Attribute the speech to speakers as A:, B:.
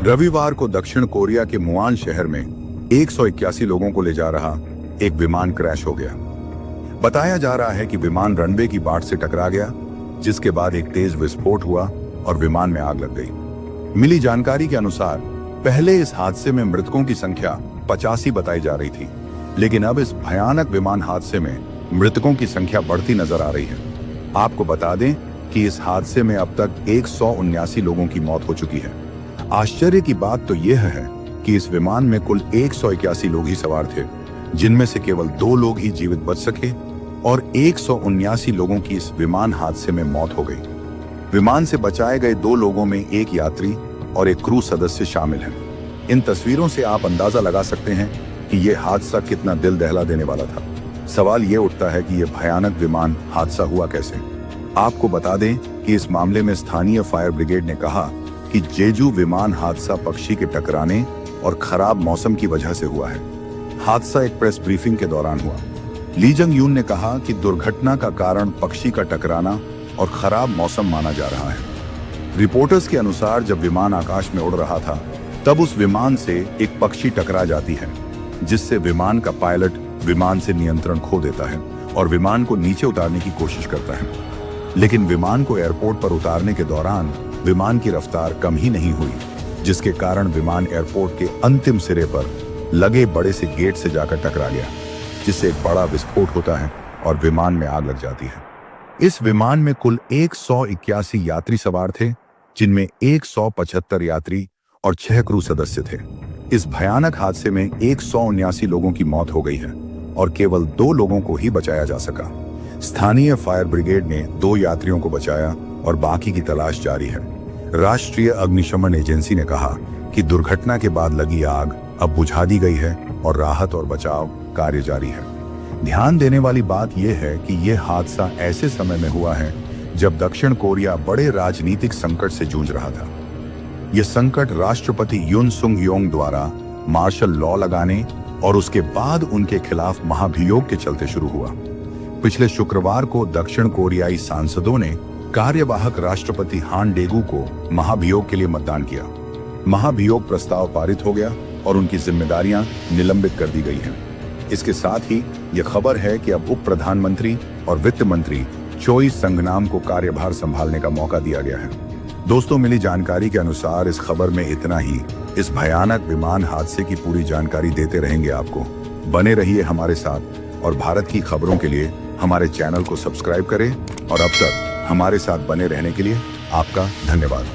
A: रविवार को दक्षिण कोरिया के मुआन शहर में 181 लोगों को ले जा रहा एक विमान क्रैश हो गया। बताया जा रहा है कि विमान रनवे की बाट से टकरा गया, जिसके बाद एक तेज विस्फोट हुआ और विमान में आग लग गई। मिली जानकारी के अनुसार पहले इस हादसे में मृतकों की संख्या 85 बताई जा रही थी, लेकिन अब इस भयानक विमान हादसे में मृतकों की संख्या बढ़ती नजर आ रही है। आपको बता दें कि इस हादसे में अब तक 179 लोगों की मौत हो चुकी है। आश्चर्य की बात तो यह है कि इस विमान में कुल 181 लोग ही सवार थे, जिनमें से केवल 2 लोग ही जीवित बच सके और 179 लोगों की इस विमान हादसे में मौत हो गई। विमान से बचाए गए 2 लोगों में एक यात्री और एक क्रू सदस्य शामिल हैं। इन तस्वीरों से आप अंदाजा लगा सकते हैं कि यह हादसा कितना दिल दहला देने वाला था। सवाल यह उठता है कि यह भयानक विमान हादसा हुआ कैसे। आपको बता दें कि इस मामले में स्थानीय फायर ब्रिगेड ने कहा कि जेजू विमान हादसा पक्षी के टकराने और खराब मौसम की वजह से हुआ है। हादसा एक प्रेस ब्रीफिंग के दौरान हुआ। ली जंग यून ने कहा कि दुर्घटना का कारण पक्षी का टकराना और खराब मौसम माना जा रहा है। रिपोर्टर्स के अनुसार जब विमान आकाश में उड़ रहा था, तब उस विमान से एक पक्षी टकरा जाती है, जिससे विमान का पायलट विमान से नियंत्रण खो देता है और विमान को नीचे उतारने की कोशिश करता है। लेकिन विमान को एयरपोर्ट पर उतारने के दौरान विमान की रफ्तार कम ही नहीं हुई, जिसके कारण विमान एयरपोर्ट के अंतिम सिरे पर लगे बड़े से गेट से जाकर टकरा गया, जिससे एक बड़ा विस्फोट होता है और विमान में आग लग जाती है। इस विमान में कुल 181 यात्री सवार थे, जिनमें 175 यात्री और 6 क्रू सदस्य थे। इस भयानक हादसे में 179 लोगों की मौत हो गई है और केवल 2 लोगों को ही बचाया जा सका। स्थानीय फायर ब्रिगेड ने 2 यात्रियों को बचाया और बाकी की तलाश जारी है। राष्ट्रीय अग्निशमन एजेंसी ने कहा कि दुर्घटना के बाद लगी आग अब बुझा दी गई है और राहत और बचाव कार्य जारी है। ध्यान देने वाली बात यह है कि यह हादसा ऐसे समय में हुआ है जब दक्षिण कोरिया बड़े राजनीतिक संकट से जूझ रहा था। यह संकट राष्ट्रपति यून सुंग योंग द्वारा मार्शल लॉ लगाने और उसके बाद उनके खिलाफ महाभियोग के चलते शुरू हुआ। पिछले शुक्रवार को दक्षिण कोरियाई सांसदों ने कार्यवाहक राष्ट्रपति हान डेगू को महाभियोग के लिए मतदान किया। महाभियोग प्रस्ताव पारित हो गया और उनकी जिम्मेदारियां निलंबित कर दी गई हैं। इसके साथ ही यह खबर है कि अब उप प्रधानमंत्री और वित्त मंत्री चोई संगनाम को कार्यभार संभालने का मौका दिया गया है। दोस्तों, मिली जानकारी के अनुसार इस खबर में इतना ही। इस भयानक विमान हादसे की पूरी जानकारी देते रहेंगे आपको। बने रहिए हमारे साथ और भारत की खबरों के लिए हमारे चैनल को सब्सक्राइब करें और अब तक हमारे साथ बने रहने के लिए आपका धन्यवाद।